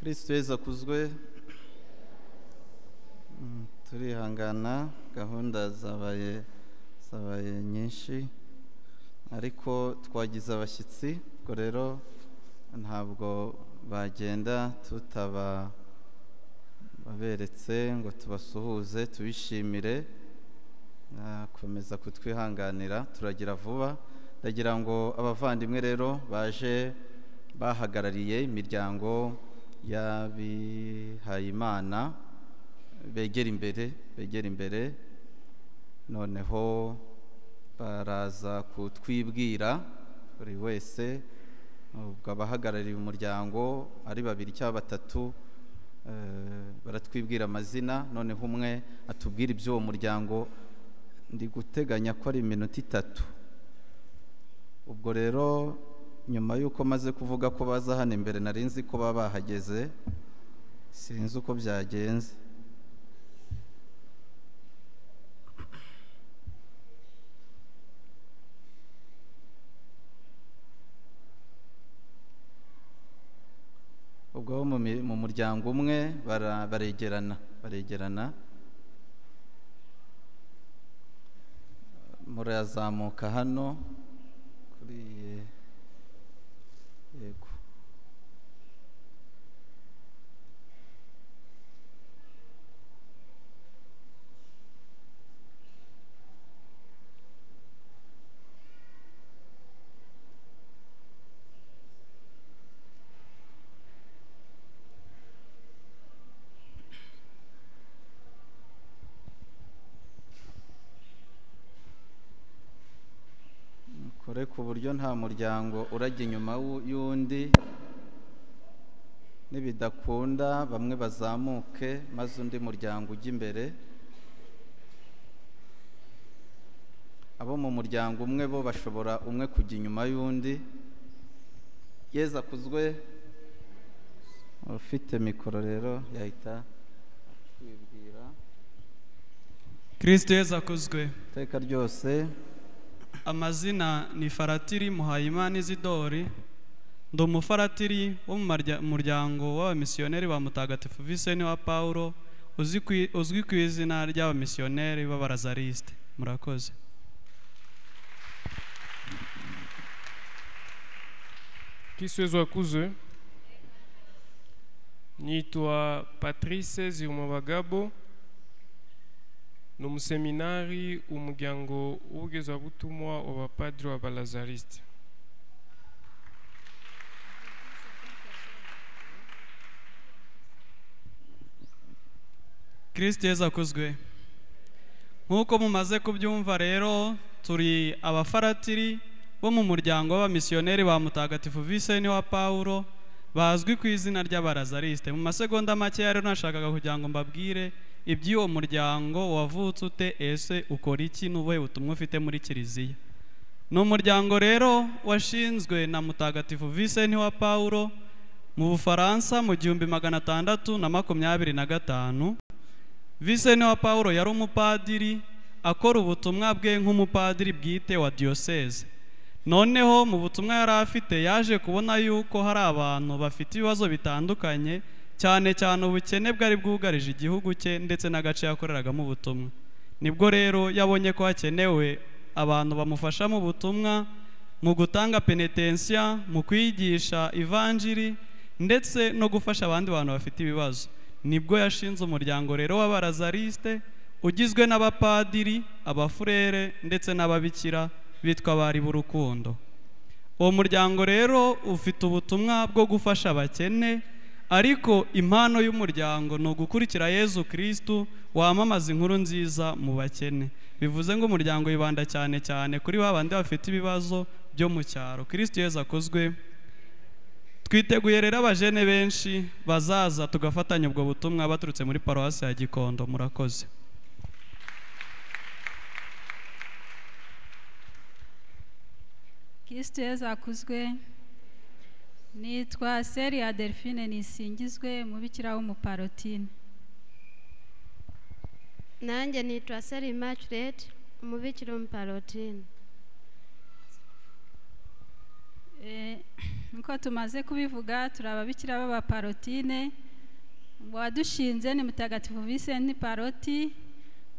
Kristo Yesu akuzwe. Turihangana, gahunda zabaye nyinshi, ariko twagize abashyitsi, ubwo rero ntabwo bagenda baberetse ngo tubasuhuze tubishimire. Komeza kutwihanganira, turagira vuba. Ndagira ngo abavandimwe rero baje bahagarariye imiryango y'abihayimana begera imbere, noneho baraza kutwibwira buri wese, ubwo abahagarariye umuryango ari babiri cyangwa batatu baratwibwira amazina, noneho umwe atubwira iby'uwo muryango. Ndi guteganya ko ari iminota 3. Ubwo rero nyuma y'uko maze kuvuga ko baza hano imbere, nari nzi ko baba bahageze, sinzi uko byagenze. Ubwo mu muryango umwe baregerana murazamuka hano kuri yego. Kore ku buryo nta muryango urajya inyuma y'undi, nibidakunda bamwe bazamuke maze undi muryango ujya imbere. Abo mu muryango umwe bo bashobora umwe kujya inyuma y'undi. Yesu akuzwe. Ufite mikoro rero yahita kwibwira. Kristo Yesu akuzwe. Iteka ryose. Amazina ni Faratiri Muhayimana Isidori. Ndi umufaratiri wo mu muryango w'abamisiyoneri ba Mutagatifu Vincent wa Paulo, uzwi ku izina ry'abamisiyoneri b'Abarazariste. Murakoze. Kristo Yesu akuzwe. Nitwa Patrice Zirumabagabo, n'umuseminari umuryango w'ubugezabutumwa w'abapadiri b'Abalazariste. Kristo Yesu akuzwe. Nk'uko mumaze kubyumva rero, turi abafaratiri bo mu muryango w'abamisiyoneri ba Mutagatifu Vincent wa Paulo, bazwi ku izina ry'Abarazariste. Mu masegonda make rero nashakaga kugira ngo mbabwire iby'uwo muryango wavutse ute, ese ukora iki, n'ubuhe butumwa ufite muri Kiliziya. Ni umuryango rero washinzwe na Mutagatifu Vincent wa Paulo mu Bufaransa mu 1625. Vincent wa Paulo yari umupadiri akora ubutumwa bwe nk'umupadiri bwite wa diocese. Noneho mu butumwa yari afite yaje kubona yuko hari abantu bafite ibibazo bitandukanye, cyane cyane ubukene bwari bwugarije igihugu cye ndetse n'agace yakoreragamo ubutumwa. Nibwo rero yabonye ko hakenewe abantu bamufasha mu butumwa, mu gutanga penetensiya, mu kwigisha ivanjiri ndetse no gufasha abandi bantu bafite ibibazo. Nibwo yashinze umuryango rero w'Abarazariste ugizwe n'abapadiri, abafurere ndetse n'ababikira bitwa bari b'urukundo. Uwo muryango rero ufite ubutumwa bwo gufasha abakene, ariko impano y'umuryango ni ugukurikira Yesu Kristo wamamaza inkuru nziza mu bakene. Bivuze ngo umuryango wibanda cyane cyane kuri babandi bafite ibibazo byo mu cyaro. Kristo Yesu akozwe. Twiteguye rero abajene benshi bazaza tugafatanya ubwo butumwa baturutse muri Paruwasi ya Gikondo. Murakoze. Kristo Yesu akuzwe. Nitwa Seria Delphine Nisingizwe, umubikira w'umuparotine. Nanjye nitwa Seri Immaculate, umubikira w'umuparotine. nkuko tumaze kubivuga turi ababikira b'abaparotine. Wadushinze ni Mutagatifu Vincent Paroti.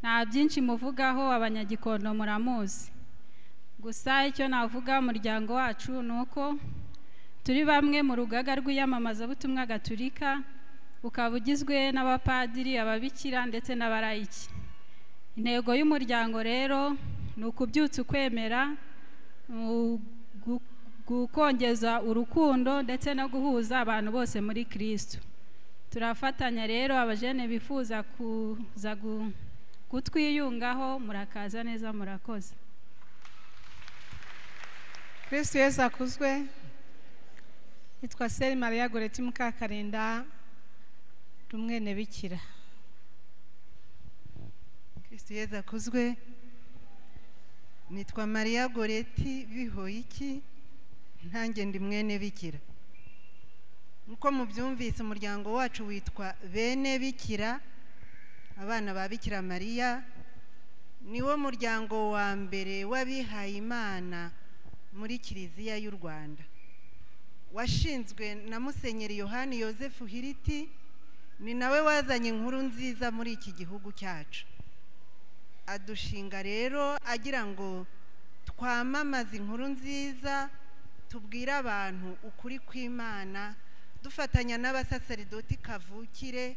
Nta byinshi muvugaho, Abanyagikondo muramuzi. Gusa icyo navuga umuryango wacu nuko turi bamwe mu rugaga rw'iyamamazabutumwa Gatulika, ukaba ugizwe n'abapadiri, ababikira ndetse n'abarayiki. Intego y'umuryango rero ni ukubyutsa ukwemera, gukongeza urukundo ndetse no guhuza abantu bose muri Kristo. Turafatanya rero abajene bifuza kuza kutwiyungaho, murakaza neza, murakoze. Kristo Yesu akuzwe. Nitwa Seri Maria Goreti Mukakarenda, rumwene bikira. Kristo Yesu akuzwe. Nitwa Maria Goreti Bihoyiki, ntange ndi mwene bikira. Nkuko mubyumvise umuryango wacu witwa Bene Bikira, abana ba Bikira Maria. Niwo muryango wa mbere w'abihaye Imana muri Kiliziya y'u Rwanda, washinzwe na Musenyeri Yohani Yosefu Hiriti. Ni nawe wazanye inkuru nziza muri iki gihugu cyacu. Adushinga rero agira ngo twamamaze inkuru nziza, tubwire abantu ukuri kw'Imana, dufatanya n'abasaseridoti kavukire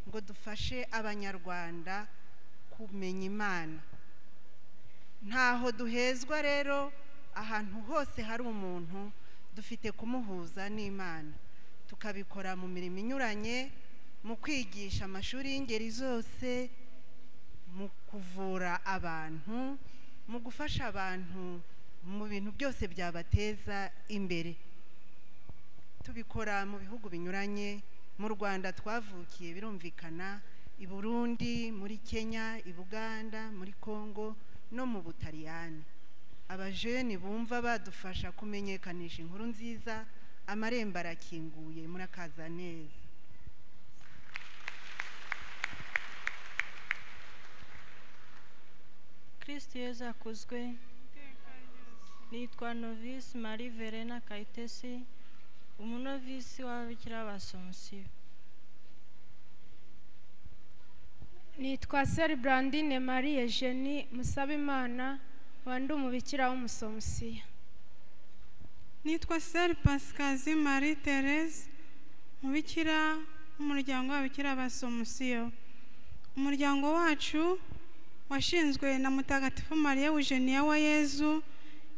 ngo dufashe abanyarwanda kumenya Imana. Ntaho duhezwa rero, ahantu hose hari umuntu dufite kumuhuza n'Imana. Tukabikora mu mirimo inyuranye, mu kwigisha amashuri y'ingeri zose, mu kuvura abantu, mu gufasha abantu mu bintu byose byabateza imbere. Tubikora mu bihugu binyuranye. Mu Rwanda twavukiye birumvikana, i Burundi, muri Kenya, i Buganda, muri Kongo no mu Butaliyani. Abajeni bumva badufasha kumenyekanisha inkuru nziza, amarembo arakinguye, murakaza neza. Kristo Yesu akuzwe. Nitwa Novice Marie Verena Kayitesi, umunovisi w'ababikira b'Asomusiyo. Nitwa Seri Brandine Marie Eugenie Musabimana, wandi umubikira w'Umusomusiyo. Nitwa Seri Pascazi Marie Therese, umubikira w'umuryango w'ababikira b'Asomusiyo. Umuryango wacu washinzwe na Mutagatifu Maria Eugenia wa Yezu,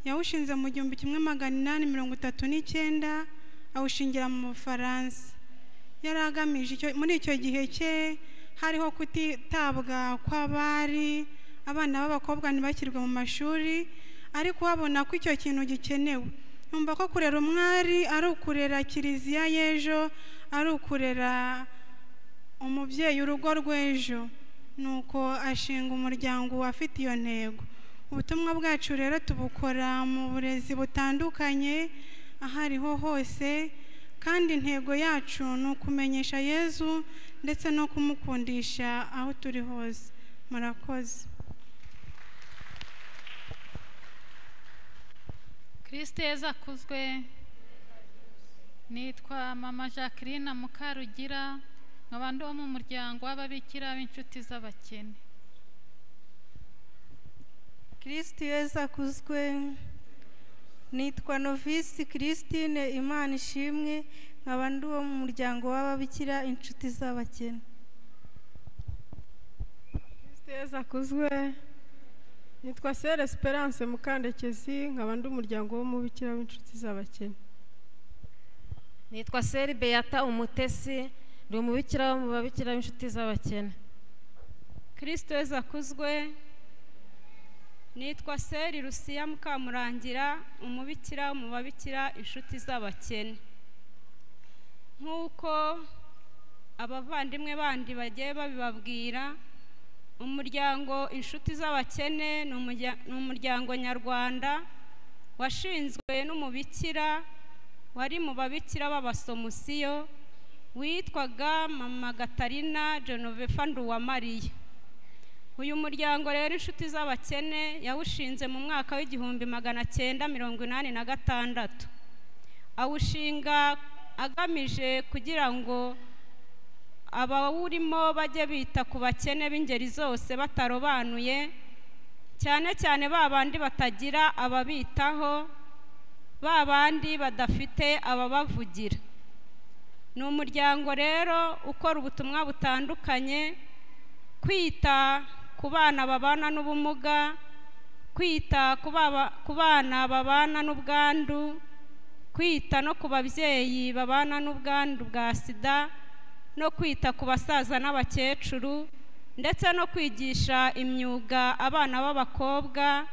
yawushinze mu 1839, awushingira mu Bufaransa. Yaragamije muri icyo gihe cye hariho kutitabwa kw'abari, abana b'abakobwa ntibakirwe mu mashuri, ariko babona ko icyo kintu gikenewe. Numva ko kurera umwari ari ukurera Kiliziya y'ejo, ari ukurera umubyeyi urugo rw'ejo. Nuko ashinga umuryango afite iyo ntego. Ubutumwa bwacu rero tubukora mu burezi butandukanye, ahariho hose, kandi intego yacu ni ukumenyesha Yezu ndetse no kumukundisha aho turi hose. Murakoze. Kristo Yesu akuzwe. Nitwa Mama Jacqueline Mukarugira, nk'abandi bo mu muryango w'ababikira b'inshuti z'abakene. Kristo Yesu akuzwe. Nitwa Novice Christine Imana Ishimwe, nk'abandi bo mu muryango w'ababikira inshuti z'abakene. Kristo Yesu akuzwe. Nitwa Sere Esperance Mukandekezi, nk'abandi umuryango w'umubikira w'inshuti z'abakene. Nitwa Seri Beata Umutesi, ndi umubikira mu babikira b'inshuti z'abakene. Kristo Yesu akuzwe. Nitwa Seri Rusiya Mukamurangira, umubikira mu babikira inshuti z'abakene. Nk'uko abavandimwe bandi bagiye babibabwira, umuryango inshuti z'abakene ni umuryango nyarwanda washinzwe n'umubikira wari mu babikira b'Abasomusiyo witwaga Mama Gatarina Genoveva Nduwamariya. Uyu muryango rero inshuti z'abakene yawushinze mu mwaka w'1986. awushinga agamije kugira ngo abawurimo bajye bita ku bakene b'ingeri zose batarobanuye, cyane cyane ba bandi batagira ababitaho, ba bandi badafite ababavugira. Ni umuryango rero ukora ubutumwa butandukanye, kwita ku bana babana n'ubumuga, kwita ku bana babana n'ubwandu, kwita no ku babyeyi babana n'ubwandu bwa sida, no kwita ku basaza n'abakecuru, ndetse no kwigisha imyuga abana b'abakobwa,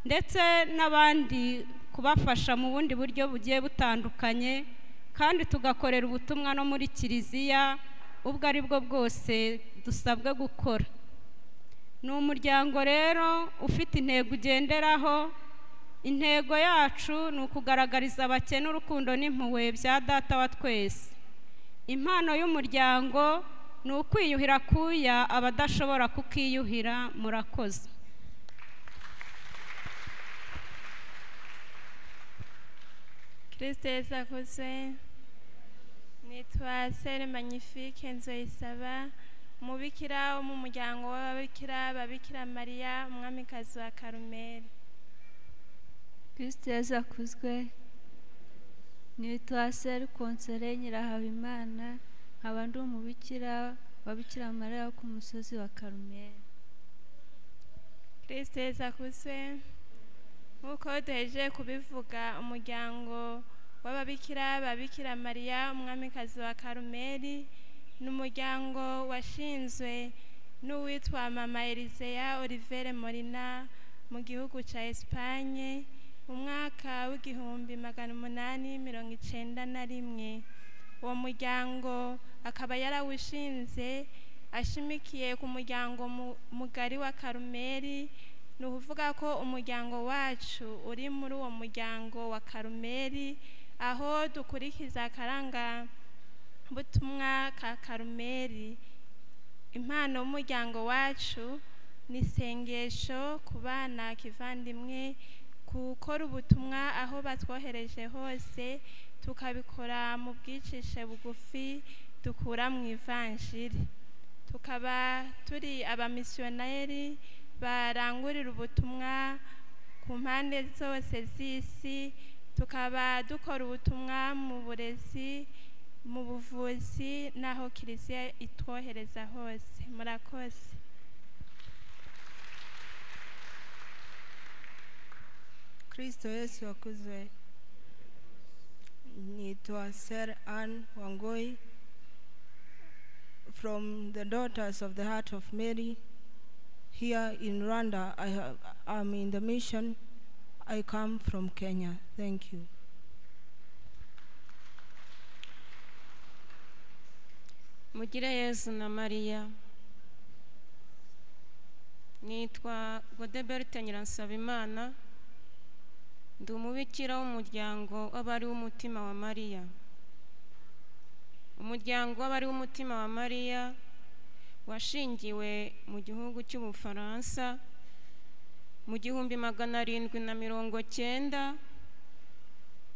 ndetse n'abandi kubafasha mu bundi buryo bugiye butandukanye, kandi tugakorera ubutumwa no muri kiliziya ubwo ari bwo bwose dusabwe gukora. Ni umuryango rero ufite intego ugenderaho. Intego yacu ni ukugaragariza abakene urukundo n'impuhwe bya Data wa twese. Impano y'umuryango ni ukwiyuhira kuya abadashobora kukiyuhira. Murakoze. Kristo Yesu akuzwe. Nitwa Sere Magnifique Nzoyisaba, umubikira wo mu muryango w'ababikira babikira Mariya umwamikazi wa Karumeli. Kristo Yesu akuzwe. Nitwa Sere Konsere Nyirahabimana, nkaba ndi umubikira wabikira Mariya wo ku musozi wa Karumeli. Kristo Yesu akuzwe. Nk'uko duhejeje kubivuga, umuryango w'ababikira babikira Mariya umwamikazi wa Karumeli ni umuryango washinzwe n'uwitwa Mama Elisea Olivier Molina mu gihugu cya Espagne mu mwaka w'1891. Uwo muryango akaba yarawushinze ashimikiye ku muryango mugari wa Karumeli. Ni ukuvuga ko umuryango wacu uri muri uwo muryango wa Karumeli, aho dukurikiza akaranga butumwa ka Karumeli. Impano y'umuryango wacu ni isengesho ku bana kivandimwe, gukora ubutumwa aho batwohereje hose, tukabikora mu bwicishe bugufi dukura mu ivanjiri. Tukaba turi abamisiyoneri barangurira ubutumwa ku mpande zose z'isi. Tukaba dukora ubutumwa mu burezi, mu buvuzi, n'aho kiliziya itwohereza hose. Murakoze. Kristo Yesu akuzwe. Nitwa Sir Anne Wangoi from the Daughters of the Heart of Mary. Here in Rwanda, I'm in the mission. I come from Kenya. Thank you. Mugire Yesu na Maria. Nitwa Godebert Nyiransabimana, ndi umubikira w'umuryango w'abari w'umutima wa Mariya. Umuryango w'abari w'umutima wa Mariya washingiwe mu gihugu cy'Ubufaransa mu 1790,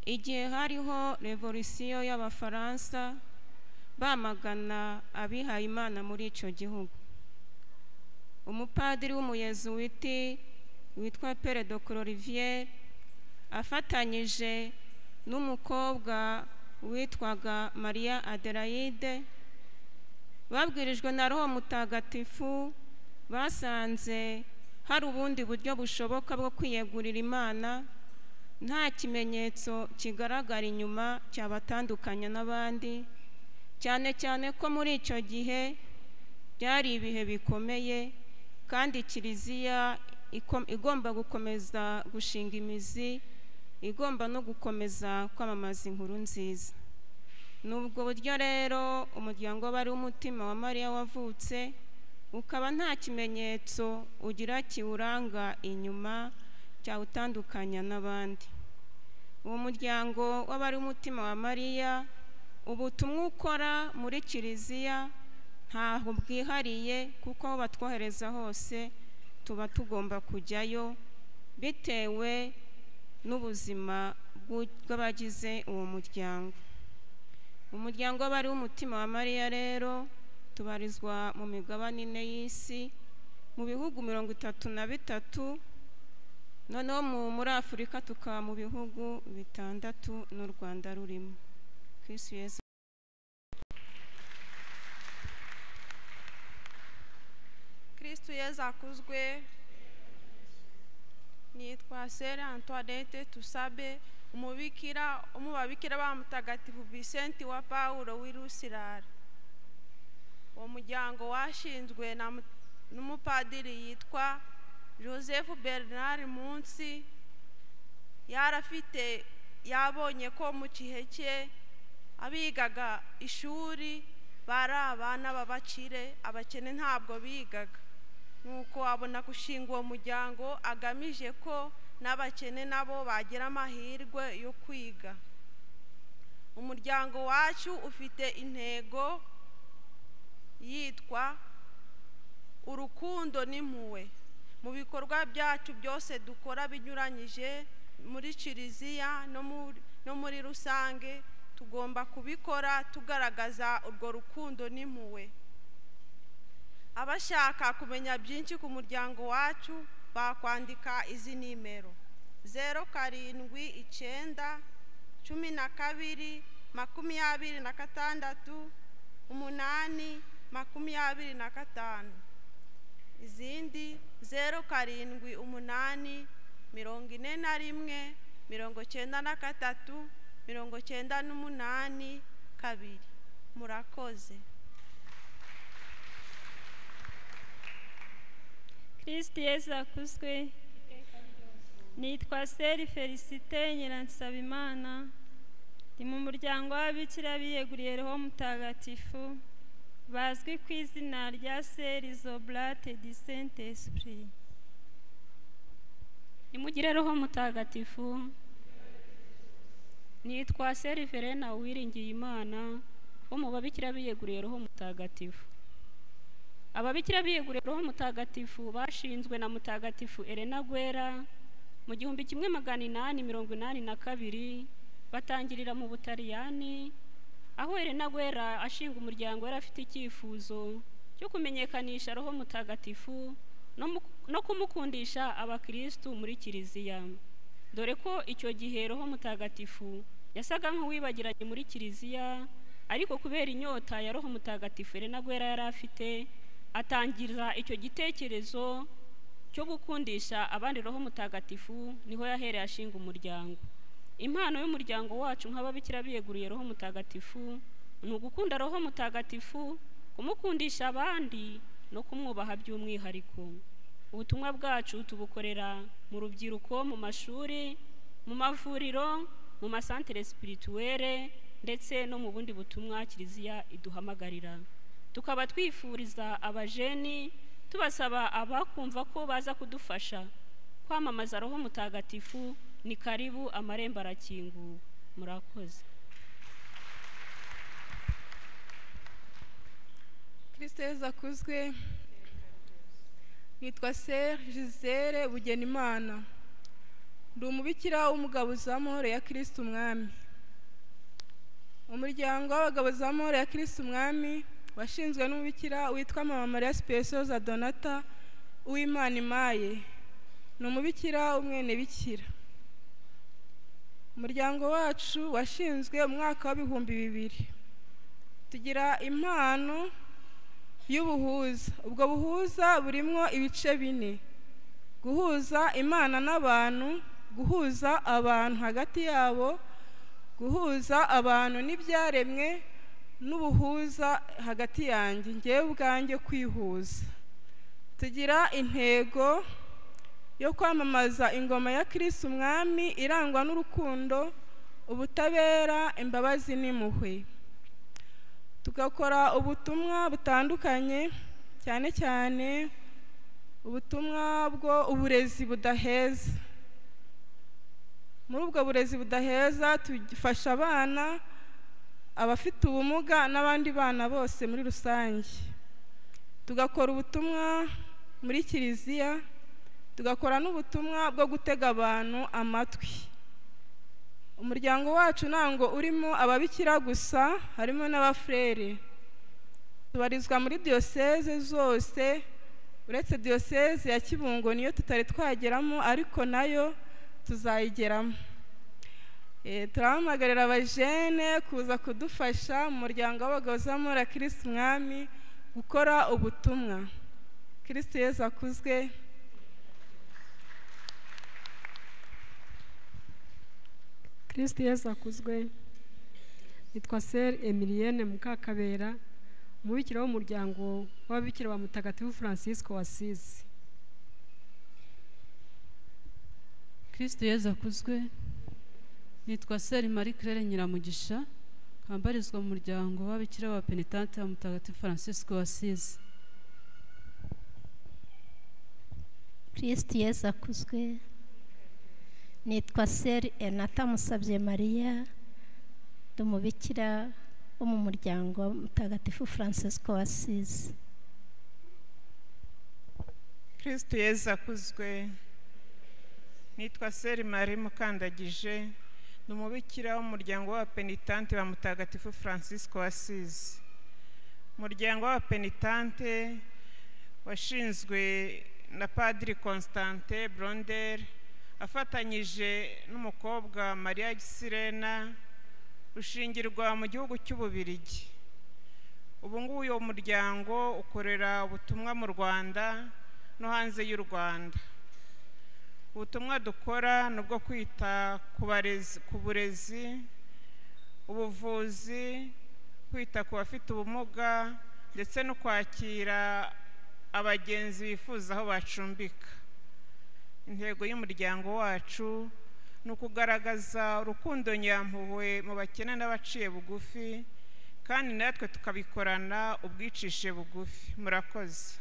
igihe hariho revolisiyo y'Abafaransa bamagana abihaye Imana muri icyo gihugu. Umupadiri w'umuyezuwiti witwa Père de Olivier afatanyije n'umukobwa witwaga Maria Adelaide babwirijwe na Roho Mutagatifu, basanze hari ubundi buryo bushoboka bwo kwiyegurira Imana, nta kimenyetso kigaragara inyuma cyabatandukanya n'abandi, cyane cyane ko muri icyo gihe byari ibihe bikomeye kandi kiliziya igomba gukomeza gushinga imizi, igomba no gukomeza kwamamaza inkuru nziza. Nubwo buryo rero umuryango w'abari w'umutima wa Mariya wavutse, ukaba nta kimenyetso ugira kiwuranga inyuma cyawutandukanya n'abandi. Uwo muryango w'abari w'umutima wa Mariya, ubutumwa ukora muri kiliziya ntaho bwihariye, kuko aho batwohereza hose tuba tugomba kujyayo bitewe n'ubuzima rw'abagize uwo muryango. Umuryango w'abari w'umutima wa Mariya rero tubarizwa mu migabane ine y'isi mu bihugu 33, noneho muri Afurika tukaba mu bihugu 6 n'u Rwanda rurimo. Kristo Yesu. Kristo Yesu akuzwe. Nitwa Sere Antoinette Tusabe, umubabikira ba Mutagatifu Vicente wa Paulo w'Irusirara. Uwo muryango washinzwe n'umupadiri yitwa Joseph Bernard Munsi. Yabonye ko mu gihe cye abigaga ishuri bari abana b'abakire, abakene ntabwo bigaga, nuko abona gushinga uwo muryango agamije ko n'abakene nabo bagira amahirwe yo kwiga. Umuryango wacu ufite intego yitwa urukundo n'impuhwe. Mu bikorwa byacu byose dukora binyuranyije muri Kiliziya no muri rusange, tugomba kubikora tugaragaza urwo rukundo n'impuhwe. Abashaka kumenya byinshi ku muryango wacu bakwandika izi nimero: 079 12 26 8 25, izindi 078 41 93 98 2. Murakoze. Kristo Yesu akuzwe. Nitwa Seri Felicite Nyiransabimana, ndi mu muryango w'ababikira biyeguriye Roho Mutagatifu bazwi ku izina rya Seri Zoblate di Saint Esprit. Nimugire Roho Mutagatifu. Nitwa Seri Verena Uwiringiye Imana, wo mu babikira biyeguriye Roho Mutagatifu. Ababikira biyeguriye Roho Mutagatifu bashinzwe na Mutagatifu Elena Guerra mu 1882, batangirira mu Butaliyani, aho Elena Guerra ashinga umuryango yari afite icyifuzo cyo kumenyekanisha Roho Mutagatifu no kumukundisha abakristu muri Kiliziya, dore ko icyo gihe Roho Mutagatifu yasaga nk'uwibagiranye muri Kiliziya, ariko kubera inyota ya Roho Mutagatifu Elena Guerra yari afite, atangira icyo gitekerezo cyo gukundisha abandi Roho Mutagatifu, niho yahereye ashinga umuryango. Impano y'umuryango wacu nk'ababikira biyeguriye Roho Mutagatifu ni ugukunda Roho Mutagatifu, kumukundisha abandi no kumwubaha by'umwihariko. Ubutumwa bwacu tubukorera mu rubyiruko, mu mashuri, mu mavuriro, mu masantere spirituelle ndetse no mu bundi butumwa Kiliziya iduhamagarira. Tukaba twifuriza abajeni, tubasaba abakumva ko baza kudufasha kwamamaza Roho Mutagatifu, ni karibu, amarembo arakinguwe. Murakoze. Kristo Yesu akuzwe. Nitwa Sere Gisele Bugenimana, ndi umubikira w'umugabuzi w'amahoro ya Kristo Umwami. Umuryango w'abagabuzi w'amahoro ya Kristo Umwami washinzwe n'umubikira witwa Mama Maria Speciosa Donata Uwimana Imaye, ni umubikira w'umwene bikira. Umuryango wacu washinzwe mu mwaka wa 2000. Tugira impano y'ubuhuza. Ubwo buhuza burimo ibice 4: guhuza Imana n'abantu, guhuza abantu hagati yabo, guhuza abantu n'ibyaremwe, n'ubuhuza hagati yanjye ngewe ubwanjye kwihuza. Tugira intego yo kwamamaza ingoma ya Kristo Umwami irangwa n'urukundo, ubutabera, imbabazi n'impuhwe. Tugakora ubutumwa butandukanye, cyane cyane ubutumwa bwo uburezi budaheza. Muri ubwo burezi budaheza tufasha abana, abafite ubumuga n'abandi bana bose muri rusange. Tugakora ubutumwa muri Kiliziya, tugakora n'ubutumwa bwo gutega abantu amatwi. umuryango wacu ntabwo urimo ababikira gusa, harimo n'abafurere. Tubarizwa muri diyoseze zose uretse diyoseze ya Kibungo niyo tutari twageramo, ariko nayo tuzayigeramo. Turahamagarira abajene kuza kudufasha mu muryango w'abagabo z'amahoro ya Kristo Umwami gukora ubutumwa. Kristo Yesu akuzwe. Kristo Yesu akuzwe. Nitwa Sœur Emilienne Mukakabera, umubikira w'umuryango w'ababikira ba Mutagatifu Francisco wa Asizi. Kristo Yesu akuzwe. Nitwa Sœur Marie Claire Nyiramugisha, mbarizwa mu muryango w'ababikira ba Penitente wa Mutagatifu Francisco wa Asizi. Kristo Yesu akuzwe. Nitwa Sœur Enata Musabye Maria, umubikira wo mu muryango wa Mutagatifu Francisco wa Asizi. Kristo Yesu akuzwe. Nitwa Sœur Marie Mukandagije, umubikira w'umuryango wa Penitente wa Mutagatifu Francisco wa Asizi. Umuryango wa Penitente washinzwe na Padiri Constantin Blonder afatanyije n'umukobwa Maria Gisirena, ushingirwa mu gihugu cy'Ububirigi. Ubu ngubu uyu muryango ukorera ubutumwa mu Rwanda no hanze y'u Rwanda. Ubutumwa dukora nubwo kwita ku burezi, ubuvuzi, kwita ku bafite ubumuga ndetse no kwakira abagenzi bifuza aho bacumbika. Intego y'umuryango wacu ni ukugaragaza urukundo nyampuhwe mu bakene n'abaciye bugufi, kandi natwe tukabikorana ubwicishe bugufi. Murakoze.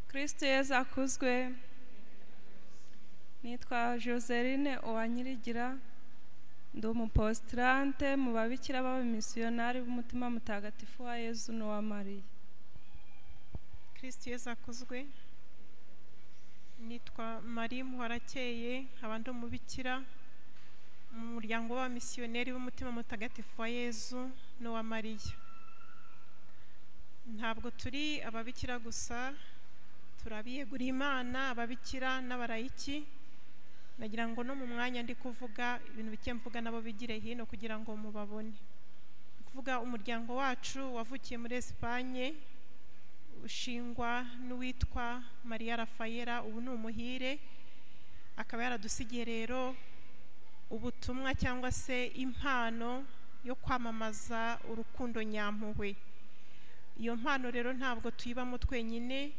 Kristo Yesu akuzwe. Nitwa Joseline Uwanyirigira, ndi umupostirante mu babikira b'abamisiyonari b'umutima mutagatifu wa Yesu n'uwa Mariya. Kristo Yesu akuzwe. Nitwa Marie Muhorakeye, abandi umubikira mu muryango w'abamisiyoneri b'umutima mutagatifu wa Yesu n'uwa Mariya. Ntabwo turi ababikira gusa, turabiyeguriye Imana, ababikira n'abarayiki. Nagira ngo no mu mwanya ndi kuvuga ibintu bike mvuga nabo bigire hino kugira ngo mubabone. Kuvuga umuryango wacu wavukiye muri Espagne, ushingwa n'uwitwa Maria Rafaela, ubu ni umuhire, akaba yaradusigiye rero ubutumwa cyangwa se impano yo kwamamaza urukundo nyampuhwe. Iyo mpano rero ntabwo tuyibamo twenyine,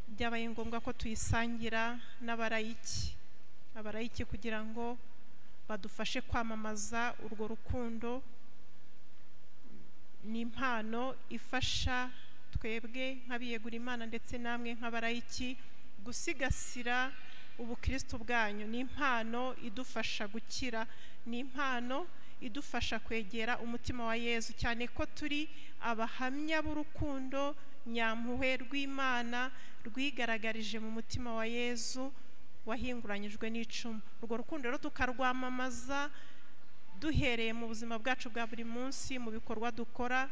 byabaye ngombwa ko tuyisangira n'abarayiki. Abarayiki kugira ngo badufashe kwamamaza urwo rukundo. Ni impano ifasha twebwe nk'abiyegura Imana ndetse namwe nk'abarayiki gusigasira ubukristo bwanyu. Ni impano idufasha gukira, ni impano idufasha kwegera umutima wa Yesu, cyane ko turi abahamya b'urukundo nyampuhwe rw'Imana rwigaragarije mu mutima wa Yesu wahinguranyijwe n'icumu. Urwo rukundo rero tukarwamamaza duhereye mu buzima bwacu bwa buri munsi, mu bikorwa dukora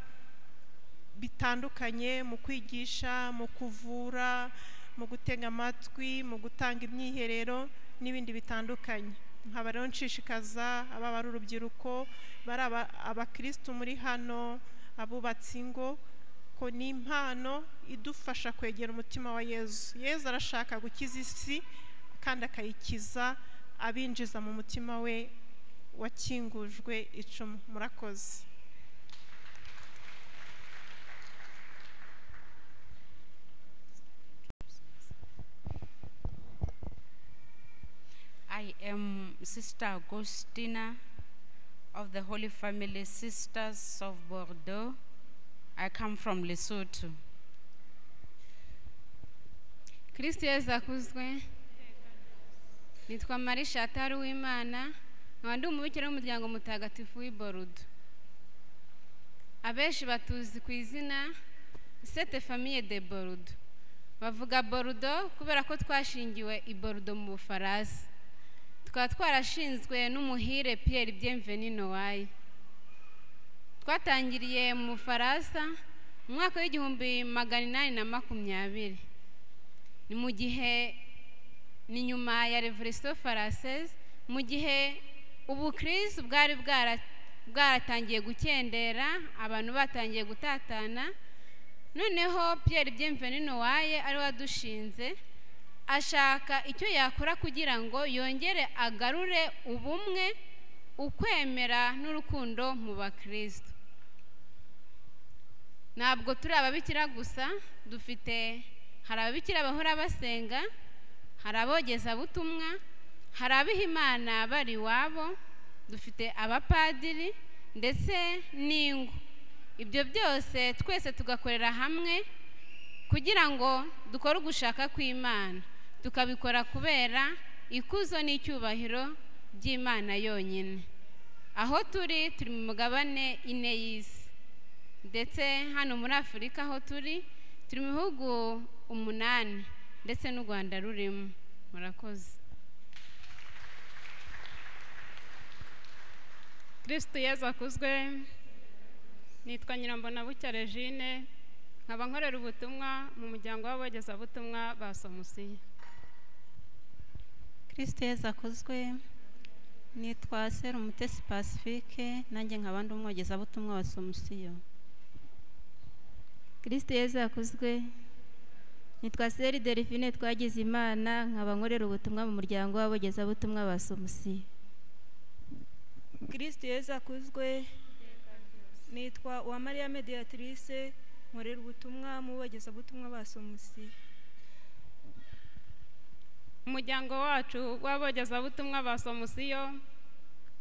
bitandukanye, mu kwigisha, mu kuvura, mu gutega amatwi, mu gutanga imyiherero n'ibindi bitandukanye. Nkaba rero nshishikaza ababa ari urubyiruko, bari abakristo muri hano, abubatsi ingo, ko ni impano idufasha kwegera umutima wa Yesu. Yesu arashaka gukiza isi kandi akayikiza abinjiza mu mutima we wakingujwe icumu. Murakoze. I am Sister Agostina of the Holy Family Sisters of Bordeaux. I come from Lesotho. Kristo Yesu akuzwe. Nitwa Marie Chantal Uwimana, nkaba umubikira w'umuryango mutagatifu w'i Bordeaux. Abenshi batuzi ku izina Sainte Famille de Bordeaux. bavuga Bordeaux kubera ko twashingiwe i Bordeaux mu Bufaransa, tukaba twarashinzwe n'umuhire Pierre Bienvenu Noailles. Twatangiriye mu Bufaransa mu mwaka w'1820, ni mu gihe ni nyuma ya Revolution Française, mu gihe ubukristo bwari bwaratangiye gukendera, abantu batangiye gutatana. Noneho Pierre Bienvenu Noailles ari wadushinze, ashaka icyo yakora kugira ngo yongere agarure ubumwe, ukwemera n'urukundo mu bakristo. Ntabwo turi ababikira gusa, hari ababikira bahora basenga, hari abogeza butumwa, hari abiha Imana bari iwabo, dufite abapadiri ndetse n'ingo. Ibyo byose twese tugakorera hamwe kugira ngo dukore ugushaka kw'Imana, tukabikora kubera ikuzo n'icyubahiro by'Imana yonyine. Aho turi mu mugabane ine y'isi, ndetse hano muri Afurika aho turi mu bihugu 8 ndetse n'u Rwanda rurimo. Murakoze. Kristo Yezu akuzwe. Nitwa Nyirambonabucya Regine, nkaba nkorera ubutumwa mu muryango w'abogezabutumwa ba Somusiya. Kristo Yezu akuzwe. Nitwa Serumutesi Pacifique, nanjye nkaba ndi umwogezabutumwa wa Somusiya. Kristo Yezu akuzwe. Nitwa Seri Delphine Twagize Imana, nkaba nkorera ubutumwa mu muryango w'abogezabutumwa ba Somusiya. Kristo Yezu akuzwe. Nitwa Uwamariya Mediatrice, nkorera ubutumwa mu bogezabutumwa ba Somusiya. Umuryango wacu w'abogezabutumwa ba Somusiya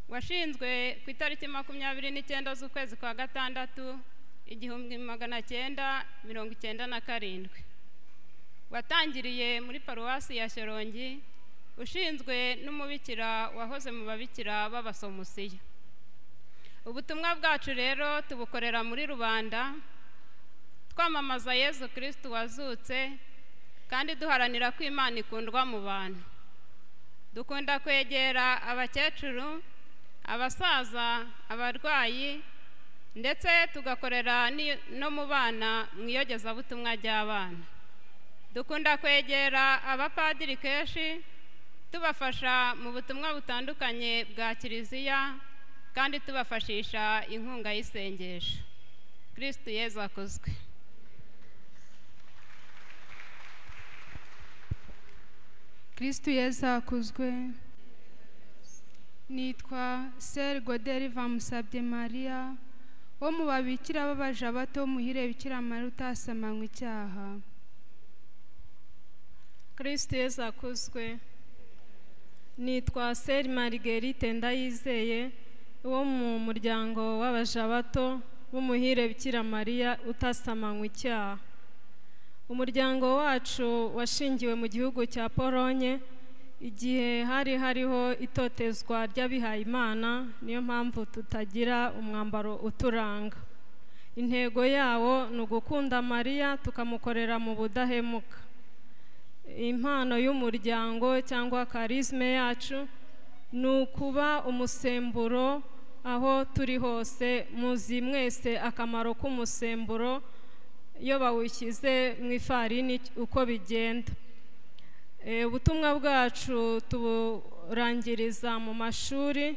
washinzwe ku itariki 29 z'ukwezi kwa gatandatu 1997. Watangiriye muri paruwasi ya Shyorongi, ushinzwe n'umubikira wahoze mu babikira b'Abasomusiya. Ubutumwa bwacu rero tubukorera muri rubanda, twamamaza Yezu Kristo wazutse, kandi duharanira ko Imana ikundwa mu bantu. Dukunda kwegera abakecuru, abasaza, abarwayi, ndetse tugakorera no mu bana mu iyogezabutumwa ry'abana. Dukunda kwegera abapadiri kenshi, tubafasha mu butumwa butandukanye bwa Kiliziya, kandi tubafashisha inkunga y'isengesho. Kristo Yezu akuzwe. Kristo Yezu akuzwe. Nitwa Seri Goderi Vamusabye Maria, wo mu babikira b'abaja bato muhire Bikira Mariya utasamanywe icyaha. Kristo Yezu akuzwe. Nitwa Seri Marguerite Ndayizeye, wo mu muryango w'abaja bato b'umuhire Bikira Mariya utasamanywe icyaha. Umuryango wacu washingiwe mu gihugu cya Polonye igihe hariho itotezwa ry'abihaye Imana, niyo mpamvu tutagira umwambaro uturanga. Intego yawo ni ugukunda Mariya tukamukorera mu budahemuka. Impano y'umuryango cyangwa karisme yacu ni ukuba umusemburo aho turi hose. Muzi mwese akamaro k'umusemburo iyo bawushyize mu ifarini uko bigenda. Ubutumwa bwacu tuburangiriza mu mashuri,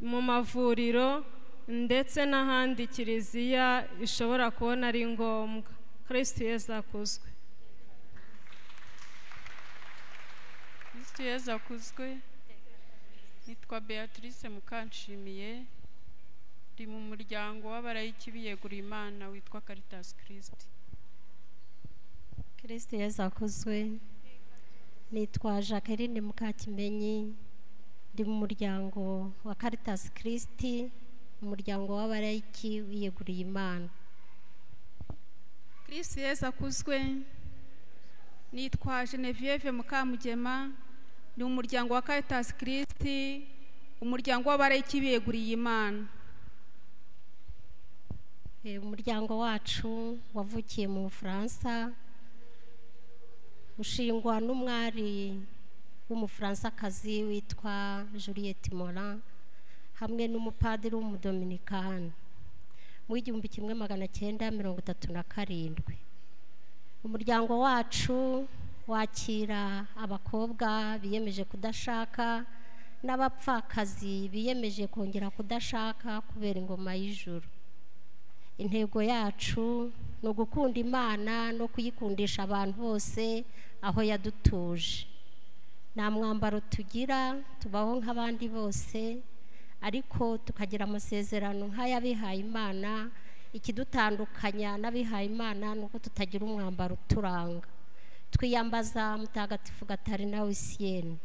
mu mavuriro, ndetse n'ahandi Kiliziya ishobora kubona ari ngombwa. Kristo Yezu akuzwe. Kristo Yezu akuzwe. Nitwa Beatrice Mukanshimiye, ndi mu muryango w'abarayiki biyeguriye Imana witwa Caritas Christi. Kristo Yezu akuzwe. Nitwa Jacqueline Mukakimenyi, ndi mu muryango wa Caritas Christi, umuryango w'abarayiki biyeguriye Imana. Kristo Yezu akuzwe. Nitwa Genevieve Mukamugema, ndi mu muryango wa Caritas Christi, umuryango w'abarayiki biyeguriye Imana. Umuryango wacu wavukiye mu Bufaransa, ushingwa n'umwari w'umufaransakazi witwa Juliette Morin hamwe n'umupadiri w'umudominikani mu 1937. Umuryango wacu wakira abakobwa biyemeje kudashaka n'abapfakazi biyemeje kongera kudashaka kubera ingoma y'ijuru. Intego yacu ni ugukunda Imana no kuyikundisha abantu bose aho yadutuje. Nta mwambaro tugira, tubaho nk'abandi bose, ariko tukagira amasezerano nk'ay'abihaye Imana. Ikidutandukanya n'abihaye Imana ni uko tutagira umwambaro uturanga. Twiyambaza Mutagatifu Gatarina Wisiene.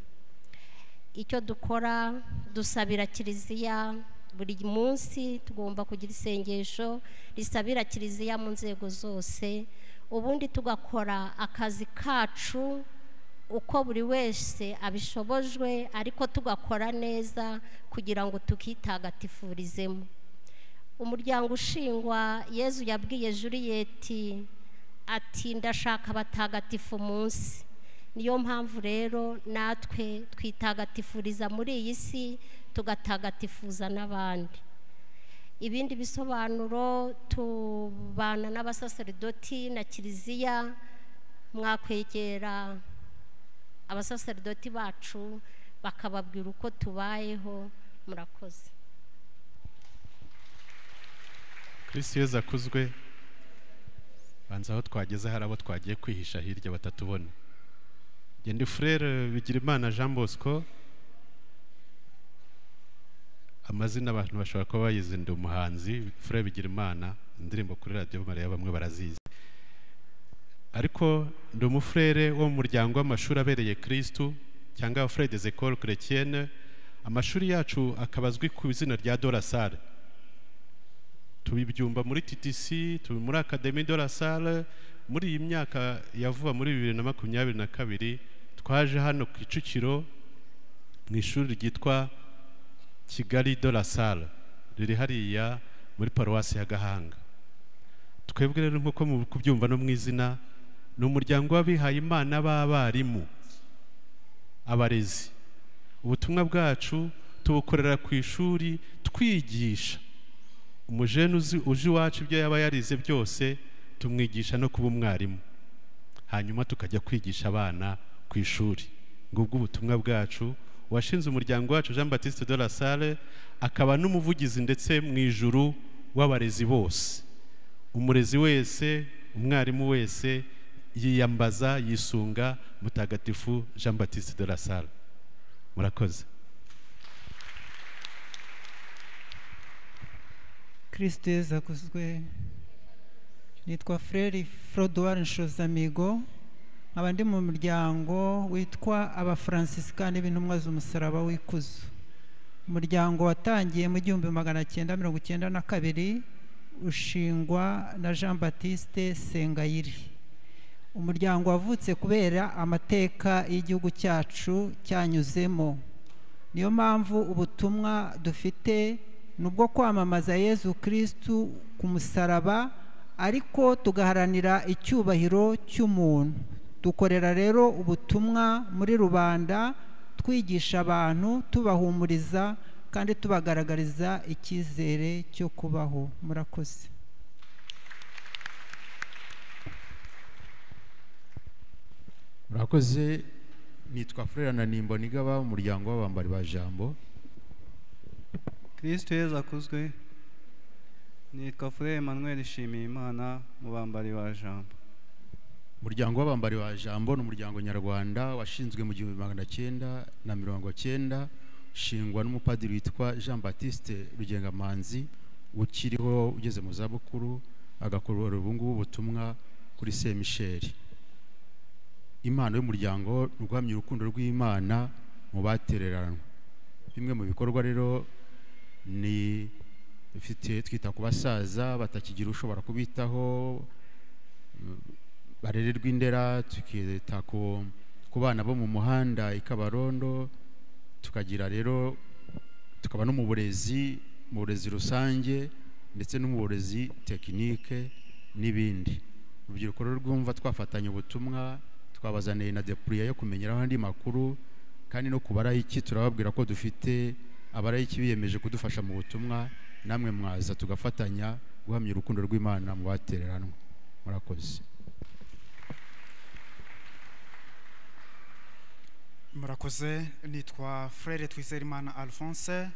Icyo dukora, dusabira kiliziya buri munsi. Tugomba kugira isengesho risabira kiliziya mu nzego zose, ubundi tugakora akazi kacu uko buri wese abishobojwe, ariko tugakora neza kugira ngo tukitagatifurizemo. Umuryango ushingwa Yezu yabwiye Juliette ati ndashaka abatagatifu munsi. Niyo mpamvu rero natwe twitagatifuriza muri iyi si, tugatagatifuza n'abandi. Ibindi bisobanuro, tubana n'abasaserdoti na kiliziya. Mwakwegera abasaserdoti bacu bakababwira uko tubayeho. Murakoze. Kristo Yezu akuzwe. Banza aho twageze hari abo twagiye kwihisha hirya batatubona. Ndi frère Bigirimana Jean Bosco. Amazina abantu bashobora kuba bayizi, ndi umuhanzi. Frère Bigirimana, indirimbo kuri Radio Maria bamwe barazizi. Ariko ndi umufrère wo mu muryango w'amashuri abereye Kristo cyangwa frère des écoles chrétiennes. Amashuri yacu akabazwi ku izina rya de la Salle. Tubibyumba muri TTC, tubi muri Académie de la Salle. Muri iyi myaka yavuba muri 2022 twaje hano ku Kicukiro mu ishuri ryitwa Kigali de la Salle, riri hariya muri paruwasi ya Gahanga. Twebwe rero nkuko mu kubyumva no mu izina, ni umuryango w'abihaye Imana b'abarimu, abarezi. Ubutumwa bwacu tubukorera ku ishuri twigisha. Umujene uje iwacu ibyo yaba yarize byose tumwigisha no kuba umwarimu, hanyuma tukajya kwigisha abana ku ishuri. Ngubwo ubutumwa bwacu. Washinze umuryango wacu Jean Baptiste de la Salle, akaba n'umuvugizi ndetse mu ijuru w'abarezi bose. Umurezi wese, umwarimu wese yiyambaza, yisunga Mutagatifu Jean Baptiste de la Salle. Murakoze. Kristo Yezu akuzwe. Nitwa Frère Frodoir Nshozamigo, nkaba ndi mu muryango witwa Abafransisikani b'Intumwa z'Umusaraba w'Ikuzo. Umuryango watangiye mu 1992 ushingwa na Jean Baptiste Sengayiri. Umuryango wavutse kubera amateka y'igihugu cyacu cyanyuzemo. Niyo mpamvu ubutumwa dufite nubwo kwamamaza Yezu Kristo ku musaraba, ariko tugaharanira icyubahiro cy'umuntu. Dukorera rero ubutumwa muri rubanda, twigisha abantu, tubahumuriza kandi tubagaragariza icyizere cyo kubaho. Murakoze. Murakoze. Nitwa Frère Nanimbo Nigaba, umuryango w'abambari ba Jambo. Kristo Yezu akuzwe. Nitwa Frère Emmanuel Shimiyimana, mu bambari ba Jambo. Umuryango w'abambari ba Jambo ni umuryango nyarwanda washinzwe mu 1990, ushingwa n'umupadiri witwa Jean Baptiste Rugengamanzi, ukiriho ugeze mu zabukuru, agakorera ubungubu ubutumwa kuri Saint Michel. Impano y'umuryango ni uguhamya urukundo rw'Imana mu batereranwe. Bimwe mu bikorwa rero ni twita ku basaza batakigira ushobora kubitaho, barererwa indera, tukita ku bana bo mu muhanda i Kabarondo, tukagira rero tukaba no mu burezi rusange ndetse no mu burezi tekinike n'ibindi. Urubyiruko rwumva twafatanya ubutumwa twabazaniye na depuriya yo kumenyeraho andi makuru, kandi no ku barayiki turababwira ko dufite abarayiki biyemeje kudufasha mu butumwa, namwe mwaza tugafatanya guhamya urukundo rw'Imana mu batereranwa. Murakoze. Murakoze. Nitwa Frere Twizerimana Alphonse,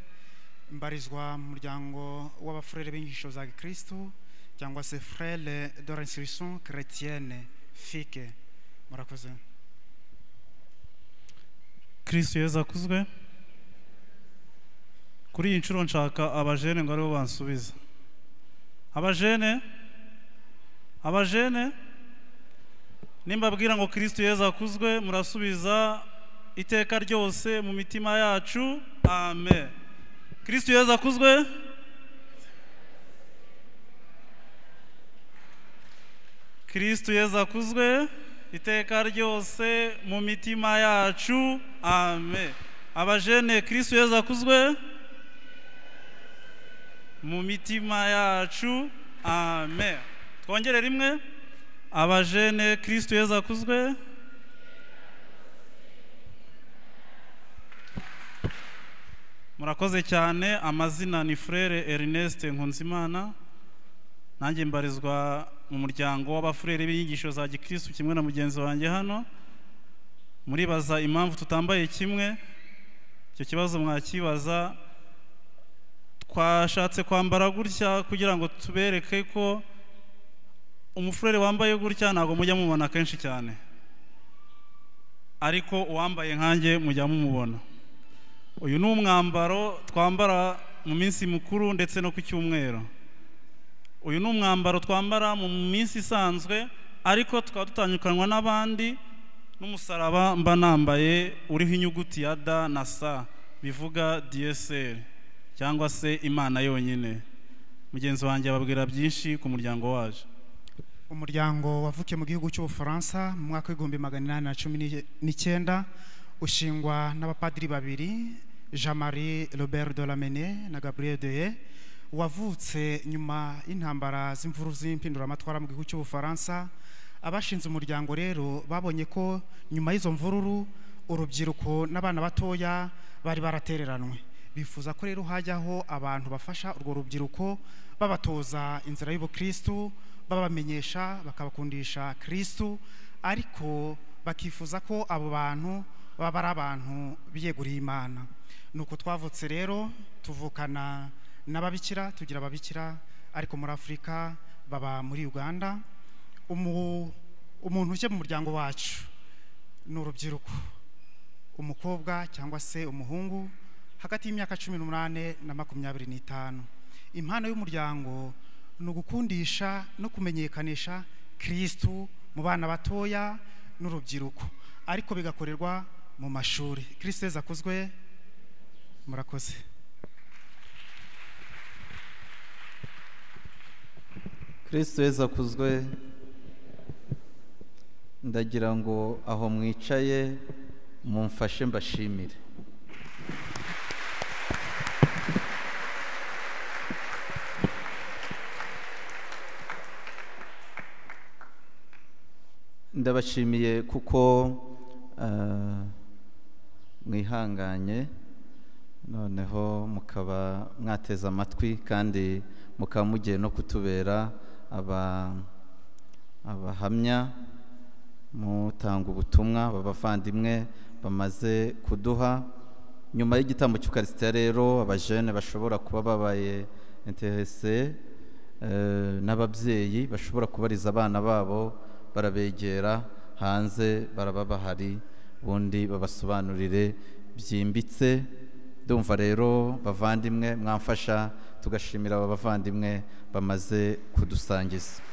mbarizwa mu muryango w'abafrere b'inyigisho za Gikristo cyangwa se Frere de l'Instruction Chrétienne FICE. Murakoze. Kristo Yesu akuzwe. Kuri iyi nshuro nshaka abajene ngo aribo bansubiza. Abajene nimbabwira ngo Kristo Yesu akuzwe, murasubiza iteka ryose mu mitima yacu. Amen. Kristo Yesu akuzwe. Kristo Yesu akuzwe iteka ryose mu mitima yacu. Amen. Abajene, Kristo Yesu akuzwe mu mitima yacu. Amen. Twongere rimwe. Abajene, Kristo Yesu akuzwe. Murakoze cyane. Amazina ni Frere Ernest Nkunzimana, nanjye mbarizwa mu muryango w'abafurere b'inyigisho za Gikristo kimwe na mugenzi wanjye hano. Muribaza impamvu tutambaye kimwe? Icyo kibazo mwakibaza. Twashatse kwambara gutya kugira ngo tubereke ko umufurere wambaye gutya ntabwo mujya mubona kenshi cyane, ariko uwambaye nkanjye mujya mumubona. Uyu ni umwambaro twambara mu minsi mikuru ndetse no ku cyumweru. Uyu ni umwambaro twambara mu minsi isanzwe, ariko tukaba dutandukanywa n'abandi n'umusaraba mba nambaye uriho inyuguti ya D na S bivuga DSL cyangwa se Imana yonyine. Mugenzi wanjye ababwira byinshi ku muryango waje. Umuryango wavukiye mu gihugu cy'Ubufaransa mu mwaka w'1819, ushingwa n'abapadiri babiri, Jean-Marie Robert de Lamennais na Gabriel Deye, wavutse nyuma y'intambara z'imvuru z'impinduramatwara mu gihugu cy'Ubufaransa. Abashinze umuryango rero babonye ko nyuma y'izo mvururu urubyiruko n'abana batoya bari baratereranwe. Bifuza ko rero hajyaho abantu bafasha urwo rubyiruko, babatoza inzira y'ubukristo, babamenyesha, bakabakundisha Kristo, ariko bakifuza ko abo bantu baba ari abantu biyeguriye Imana. Nuko twavutse rero, tuvukana n'ababikira, tugira ababikira, ariko muri Afurika baba muri Uganda. Umuntu uje mu muryango wacu ni urubyiruko, umukobwa cyangwa se umuhungu hagati y'imyaka 18 na 25. Impano y'umuryango ni ugukundisha no kumenyekanisha Kristo mu bana batoya n'urubyiruko, ariko bigakorerwa mu mashuri. Kristo Yesu akuzwe. Murakoze. Kristo Yesu akuzwe. Ndagira ngo aho mwicaye mumfashe mbashimire. Ndabashimiye kuko mwihanganye, noneho mukaba mwateze amatwi, kandi mukaba mugiye no kutubera abahamya, mutanga ubutumwa b'abavandimwe bamaze kuduha. Nyuma y'igitambo cy'Ukarisitiya rero abajene bashobora kuba babaye interese, n'ababyeyi bashobora kubariza abana babo, barabegera hanze, baraba bahari, ubundi babasobanurire byimbitse. Ndumva rero bavandimwe mwamfasha tugashimira aba bavandimwe bamaze kudusangiza.